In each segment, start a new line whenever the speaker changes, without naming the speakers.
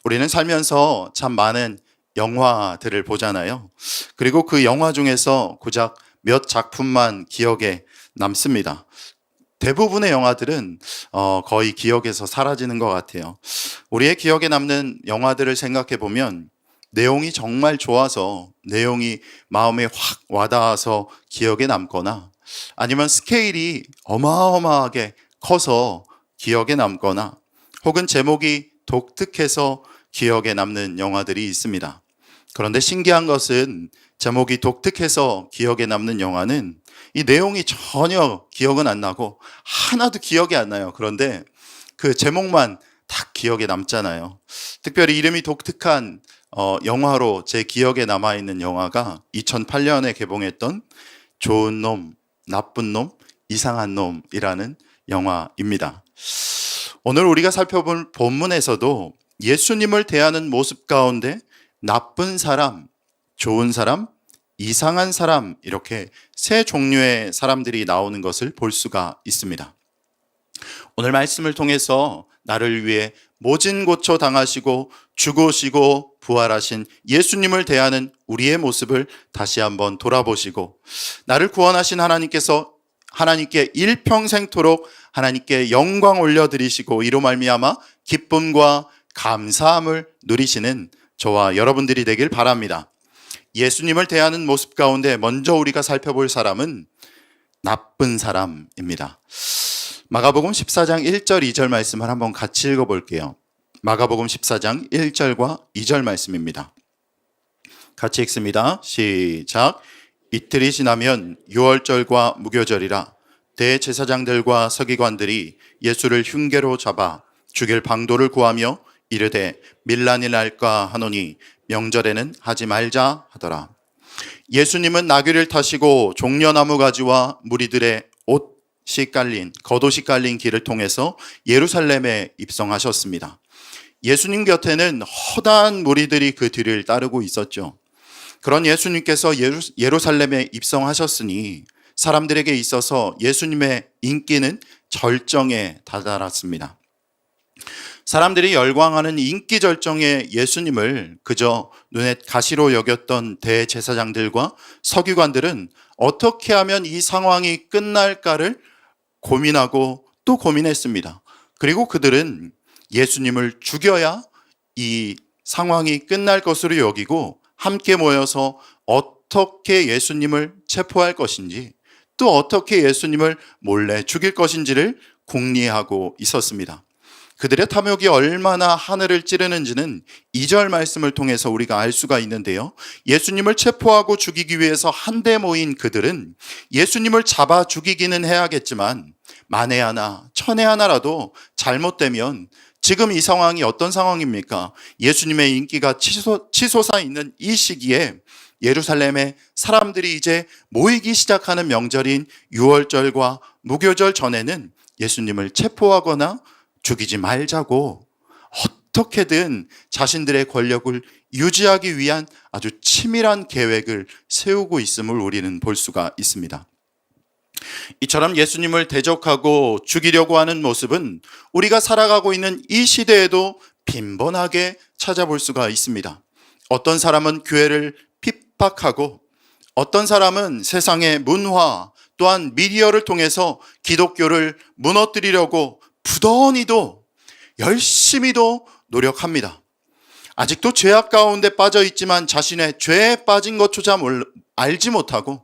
우리는 살면서 참 많은 영화들을 보잖아요. 그리고 그 영화 중에서 고작 몇 작품만 기억에 남습니다. 대부분의 영화들은 거의 기억에서 사라지는 것 같아요. 우리의 기억에 남는 영화들을 생각해 보면 내용이 정말 좋아서, 내용이 마음에 확 와닿아서 기억에 남거나, 아니면 스케일이 어마어마하게 커서 기억에 남거나, 혹은 제목이 독특해서 기억에 남는 영화들이 있습니다. 그런데 신기한 것은 제목이 독특해서 기억에 남는 영화는 이 내용이 전혀 기억은 안 나고 하나도 기억이 안 나요. 그런데 그 제목만 딱 기억에 남잖아요. 특별히 이름이 독특한 영화로 제 기억에 남아있는 영화가 2008년에 개봉했던 좋은 놈, 나쁜 놈, 이상한 놈이라는 영화입니다. 오늘 우리가 살펴볼 본문에서도 예수님을 대하는 모습 가운데 나쁜 사람, 좋은 사람, 이상한 사람, 이렇게 세 종류의 사람들이 나오는 것을 볼 수가 있습니다. 오늘 말씀을 통해서 나를 위해 모진 고쳐 당하시고 죽으시고 부활하신 예수님을 대하는 우리의 모습을 다시 한번 돌아보시고, 나를 구원하신 하나님께 일평생토록 하나님께 영광 올려드리시고 이로 말미암아 기쁨과 감사함을 누리시는 저와 여러분들이 되길 바랍니다. 예수님을 대하는 모습 가운데 먼저 우리가 살펴볼 사람은 나쁜 사람입니다. 마가복음 14장 1절 2절 말씀을 한번 같이 읽어볼게요. 마가복음 14장 1절과 2절 말씀입니다. 같이 읽습니다. 시작. 이틀이 지나면 유월절과 무교절이라 대제사장들과 서기관들이 예수를 흉계로 잡아 죽일 방도를 구하며 이르되 밀란이 날까 하노니 명절에는 하지 말자 하더라. 예수님은 나귀를 타시고 종려나무 가지와 무리들의 겉옷이 깔린 길을 통해서 예루살렘에 입성하셨습니다. 예수님 곁에는 허다한 무리들이 그 뒤를 따르고 있었죠. 그런 예수님께서 예루살렘에 입성하셨으니 사람들에게 있어서 예수님의 인기는 절정에 다다랐습니다. 사람들이 열광하는 인기 절정의 예수님을 그저 눈에 가시로 여겼던 대제사장들과 서기관들은 어떻게 하면 이 상황이 끝날까를 고민하고 또 고민했습니다. 그리고 그들은 예수님을 죽여야 이 상황이 끝날 것으로 여기고 함께 모여서 어떻게 예수님을 체포할 것인지, 또 어떻게 예수님을 몰래 죽일 것인지를 궁리하고 있었습니다. 그들의 탐욕이 얼마나 하늘을 찌르는지는 2절 말씀을 통해서 우리가 알 수가 있는데요. 예수님을 체포하고 죽이기 위해서 한데 모인 그들은 예수님을 잡아 죽이기는 해야겠지만 만에 하나, 천에 하나라도 잘못되면 지금 이 상황이 어떤 상황입니까? 예수님의 인기가 치솟아 있는 이 시기에 예루살렘에 사람들이 이제 모이기 시작하는 명절인 유월절과 무교절 전에는 예수님을 체포하거나 죽이지 말자고 어떻게든 자신들의 권력을 유지하기 위한 아주 치밀한 계획을 세우고 있음을 우리는 볼 수가 있습니다. 이처럼 예수님을 대적하고 죽이려고 하는 모습은 우리가 살아가고 있는 이 시대에도 빈번하게 찾아볼 수가 있습니다. 어떤 사람은 교회를 핍박하고, 어떤 사람은 세상의 문화 또한 미디어를 통해서 기독교를 무너뜨리려고 부단히도 열심히도 노력합니다. 아직도 죄악 가운데 빠져 있지만 자신의 죄에 빠진 것조차 알지 못하고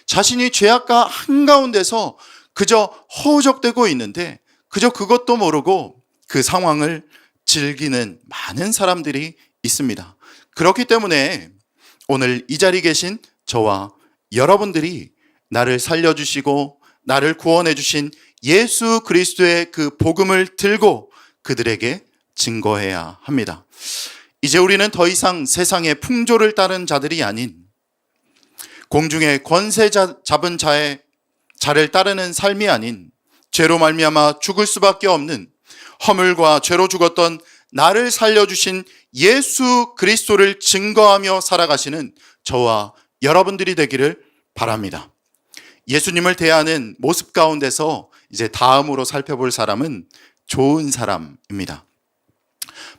자신이 죄악 한가운데서 그저 허우적대고 있는데 그저 그것도 모르고 그 상황을 즐기는 많은 사람들이 있습니다. 그렇기 때문에 오늘 이 자리에 계신 저와 여러분들이 나를 살려주시고 나를 구원해 주신 예수 그리스도의 그 복음을 들고 그들에게 증거해야 합니다. 이제 우리는 더 이상 세상의 풍조를 따른 자들이 아닌 공중의 권세 잡은 자를 따르는 삶이 아닌 죄로 말미암아 죽을 수밖에 없는 허물과 죄로 죽었던 나를 살려주신 예수 그리스도를 증거하며 살아가시는 저와 여러분들이 되기를 바랍니다. 예수님을 대하는 모습 가운데서 이제 다음으로 살펴볼 사람은 좋은 사람입니다.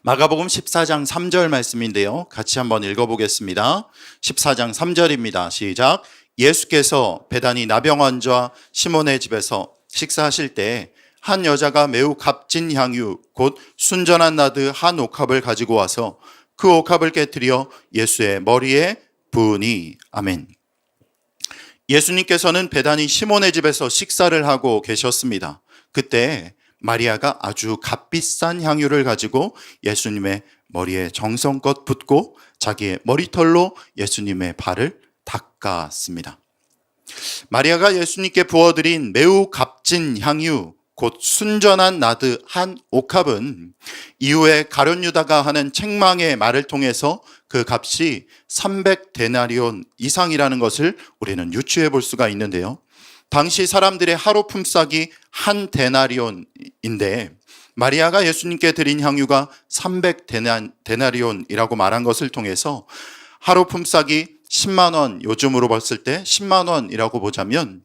마가복음 14장 3절 말씀인데요. 같이 한번 읽어보겠습니다. 14장 3절입니다. 시작. 예수께서 베다니 나병환자 시몬의 집에서 식사하실 때 한 여자가 매우 값진 향유 곧 순전한 나드 한 옥합을 가지고 와서 그 옥합을 깨뜨려 예수의 머리에 부으니. 아멘. 예수님께서는 베다니 시몬의 집에서 식사를 하고 계셨습니다. 그때 마리아가 아주 값비싼 향유를 가지고 예수님의 머리에 정성껏 붓고 자기의 머리털로 예수님의 발을 닦았습니다. 마리아가 예수님께 부어드린 매우 값진 향유 곧 순전한 나드 한 옥합은 이후에 가룟 유다가 하는 책망의 말을 통해서 그 값이 300데나리온 이상이라는 것을 우리는 유추해 볼 수가 있는데요. 당시 사람들의 하루 품삯이 한 데나리온인데 마리아가 예수님께 드린 향유가 300데나리온이라고 말한 것을 통해서 하루 품삯이 10만 원, 요즘으로 봤을 때 10만 원이라고 보자면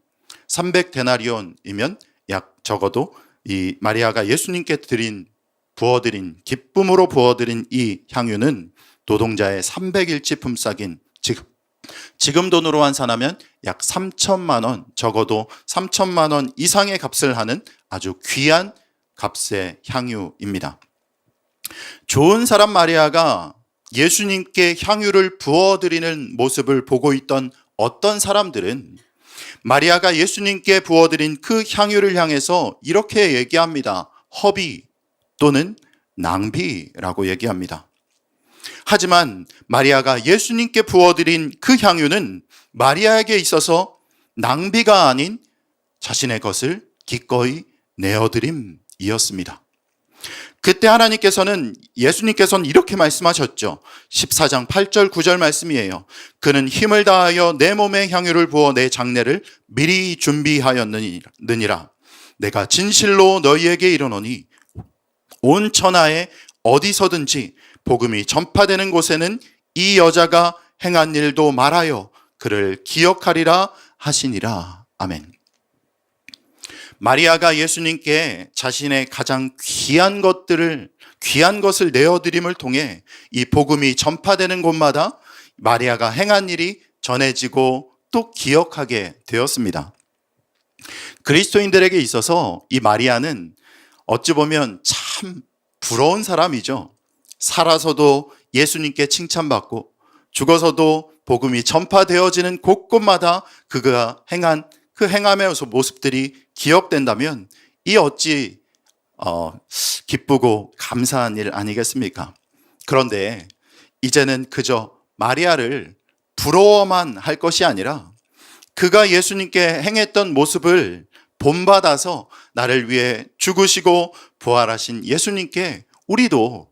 300데나리온이면 약 적어도 이 마리아가 예수님께 부어드린 기쁨으로 부어드린 이 향유는 노동자의 300일치 품삯인 지금 돈으로 환산하면 약 3천만 원, 적어도 3천만 원 이상의 값을 하는 아주 귀한 값의 향유입니다. 좋은 사람 마리아가 예수님께 향유를 부어드리는 모습을 보고 있던 어떤 사람들은 마리아가 예수님께 부어드린 그 향유를 향해서 이렇게 얘기합니다. 허비 또는 낭비라고 얘기합니다. 하지만 마리아가 예수님께 부어드린 그 향유는 마리아에게 있어서 낭비가 아닌 자신의 것을 기꺼이 내어드림이었습니다. 그때 예수님께서는 이렇게 말씀하셨죠. 14장 8절 9절 말씀이에요. 그는 힘을 다하여 내 몸에 향유를 부어 내 장례를 미리 준비하였느니라. 내가 진실로 너희에게 이르노니 온 천하에 어디서든지 복음이 전파되는 곳에는 이 여자가 행한 일도 말하여 그를 기억하리라 하시니라. 아멘. 마리아가 예수님께 자신의 가장 귀한 것을 내어드림을 통해 이 복음이 전파되는 곳마다 마리아가 행한 일이 전해지고 또 기억하게 되었습니다. 그리스도인들에게 있어서 이 마리아는 어찌 보면 참 부러운 사람이죠. 살아서도 예수님께 칭찬받고 죽어서도 복음이 전파되어지는 곳곳마다 그가 행한 그 행함의 모습들이 기억된다면 이 어찌 기쁘고 감사한 일 아니겠습니까? 그런데 이제는 그저 마리아를 부러워만 할 것이 아니라 그가 예수님께 행했던 모습을 본받아서 나를 위해 죽으시고 부활하신 예수님께 우리도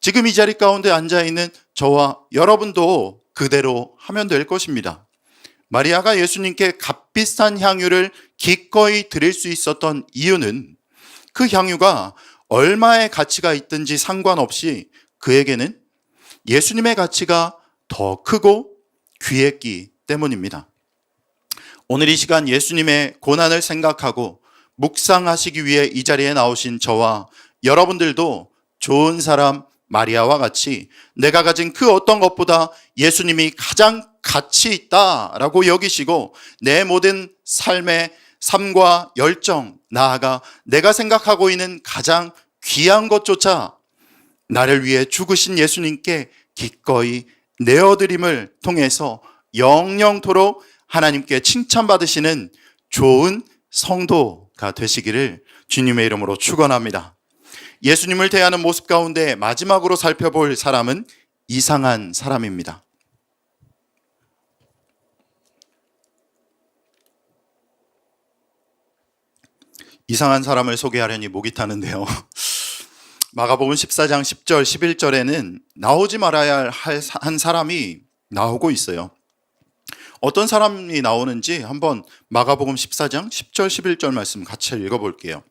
지금 이 자리 가운데 앉아있는 저와 여러분도 그대로 하면 될 것입니다. 마리아가 예수님께 값비싼 향유를 기꺼이 드릴 수 있었던 이유는 그 향유가 얼마의 가치가 있든지 상관없이 그에게는 예수님의 가치가 더 크고 귀했기 때문입니다. 오늘 이 시간 예수님의 고난을 생각하고 묵상하시기 위해 이 자리에 나오신 저와 여러분들도 좋은 사람 마리아와 같이 내가 가진 그 어떤 것보다 예수님이 가장 가치 있다라고 여기시고 내 모든 삶과 열정, 나아가 내가 생각하고 있는 가장 귀한 것조차 나를 위해 죽으신 예수님께 기꺼이 내어드림을 통해서 영영토록 하나님께 칭찬받으시는 좋은 성도가 되시기를 주님의 이름으로 축원합니다. 예수님을 대하는 모습 가운데 마지막으로 살펴볼 사람은 이상한 사람입니다. 이상한 사람을 소개하려니 목이 타는데요. 마가복음 14장 10절 11절에는 나오지 말아야 할 한 사람이 나오고 있어요. 어떤 사람이 나오는지 한번 마가복음 14장 10절 11절 말씀 같이 읽어볼게요.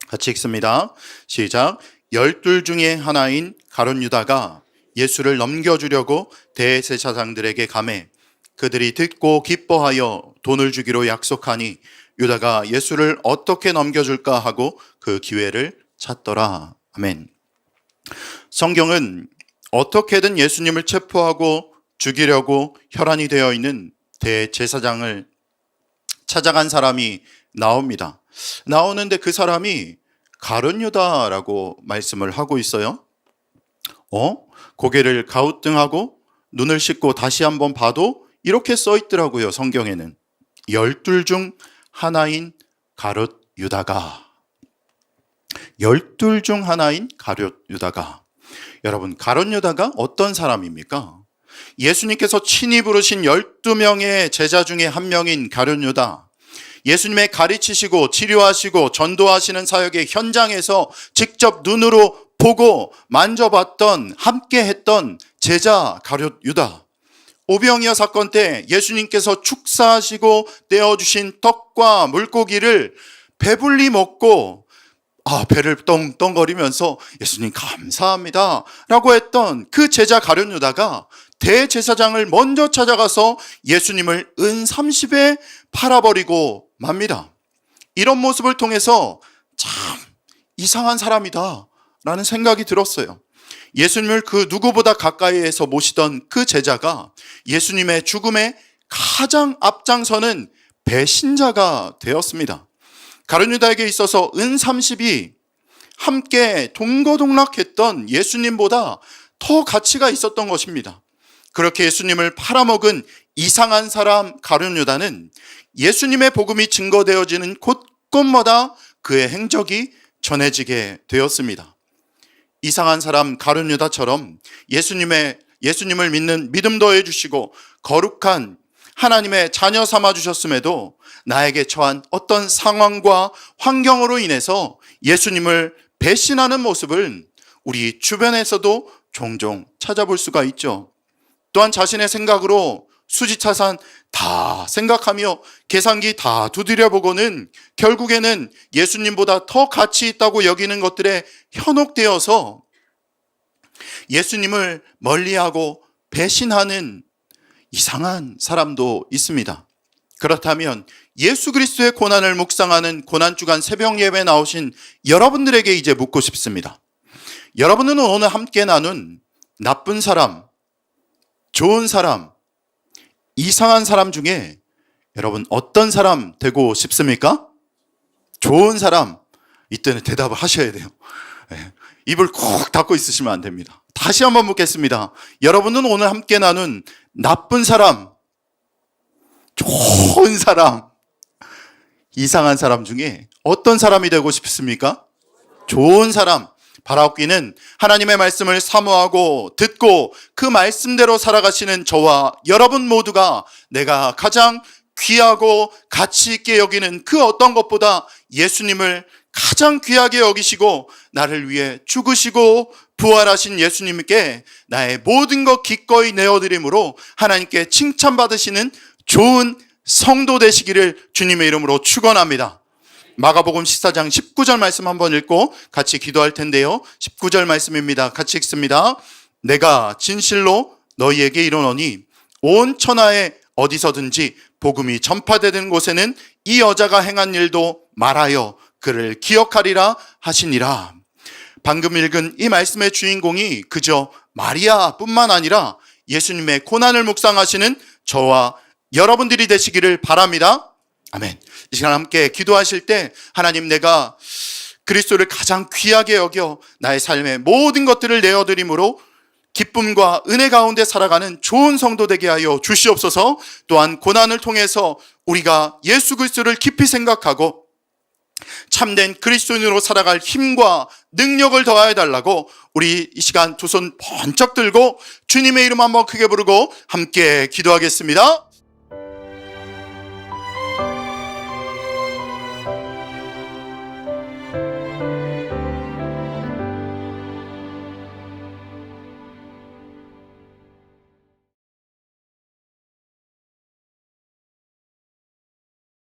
같이 읽습니다. 시작. 12 중에 하나인 가룟 유다가 예수를 넘겨주려고 대제사장들에게 가매 그들이 듣고 기뻐하여 돈을 주기로 약속하니 유다가 예수를 어떻게 넘겨줄까 하고 그 기회를 찾더라. 아멘. 성경은 어떻게든 예수님을 체포하고 죽이려고 혈안이 되어 있는 대제사장을 찾아간 사람이 나옵니다. 나오는데 그 사람이 가룟 유다라고 말씀을 하고 있어요. 고개를 갸우뚱하고 눈을 씻고 다시 한번 봐도 이렇게 써 있더라고요. 성경에는 12 중 하나인 가룟 유다가, 12 중 하나인 가룟 유다가. 여러분, 가룟 유다가 어떤 사람입니까? 예수님께서 친히 부르신 12명의 제자 중에 한 명인 가룟 유다. 예수님의 가르치시고 치료하시고 전도하시는 사역의 현장에서 직접 눈으로 보고 만져봤던, 함께 했던 제자 가룟 유다. 오병이어 사건 때 예수님께서 축사하시고 떼어주신 떡과 물고기를 배불리 먹고 배를 떵떵거리면서 예수님 감사합니다 라고 했던 그 제자 가룟 유다가 대제사장을 먼저 찾아가서 예수님을 은 30에 팔아버리고 맙니다. 이런 모습을 통해서 참 이상한 사람이다 라는 생각이 들었어요. 예수님을 그 누구보다 가까이에서 모시던 그 제자가 예수님의 죽음에 가장 앞장서는 배신자가 되었습니다. 가룟 유다에게 있어서 은 30이 함께 동거동락했던 예수님보다 더 가치가 있었던 것입니다. 그렇게 예수님을 팔아먹은 이상한 사람 가룟 유다는 예수님의 복음이 증거되어지는 곳곳마다 그의 행적이 전해지게 되었습니다. 이상한 사람 가룟 유다처럼 예수님을 믿는 믿음 더해 주시고 거룩한 하나님의 자녀 삼아 주셨음에도 나에게 처한 어떤 상황과 환경으로 인해서 예수님을 배신하는 모습을 우리 주변에서도 종종 찾아볼 수가 있죠. 또한 자신의 생각으로 수지차산 다 생각하며 계산기 다 두드려보고는 결국에는 예수님보다 더 가치 있다고 여기는 것들에 현혹되어서 예수님을 멀리하고 배신하는 이상한 사람도 있습니다. 그렇다면 예수 그리스도의 고난을 묵상하는 고난주간 새벽 예배에 나오신 여러분들에게 이제 묻고 싶습니다. 여러분은 오늘 함께 나눈 나쁜 사람, 좋은 사람, 이상한 사람 중에 여러분 어떤 사람 되고 싶습니까? 좋은 사람. 이때는 대답을 하셔야 돼요. 입을 콕 닫고 있으시면 안 됩니다. 다시 한번 묻겠습니다. 여러분은 오늘 함께 나눈 나쁜 사람, 좋은 사람, 이상한 사람 중에 어떤 사람이 되고 싶습니까? 좋은 사람. 바라옵기는 하나님의 말씀을 사모하고 듣고 그 말씀대로 살아가시는 저와 여러분 모두가 내가 가장 귀하고 가치 있게 여기는 그 어떤 것보다 예수님을 가장 귀하게 여기시고 나를 위해 죽으시고 부활하신 예수님께 나의 모든 것 기꺼이 내어드림으로 하나님께 칭찬받으시는 좋은 성도 되시기를 주님의 이름으로 축원합니다. 마가복음 14장 19절 말씀 한번 읽고 같이 기도할 텐데요. 19절 말씀입니다. 같이 읽습니다. 내가 진실로 너희에게 이르노니 온 천하에 어디서든지 복음이 전파되는 곳에는 이 여자가 행한 일도 말하여 그를 기억하리라 하시니라. 방금 읽은 이 말씀의 주인공이 그저 마리아뿐만 아니라 예수님의 고난을 묵상하시는 저와 여러분들이 되시기를 바랍니다. 아멘. 이 시간 함께 기도하실 때 하나님, 내가 그리스도를 가장 귀하게 여겨 나의 삶의 모든 것들을 내어드림으로 기쁨과 은혜 가운데 살아가는 좋은 성도 되게 하여 주시옵소서. 또한 고난을 통해서 우리가 예수 그리스도를 깊이 생각하고 참된 그리스도인으로 살아갈 힘과 능력을 더하여 달라고 우리 이 시간 두 손 번쩍 들고 주님의 이름 한번 크게 부르고 함께 기도하겠습니다.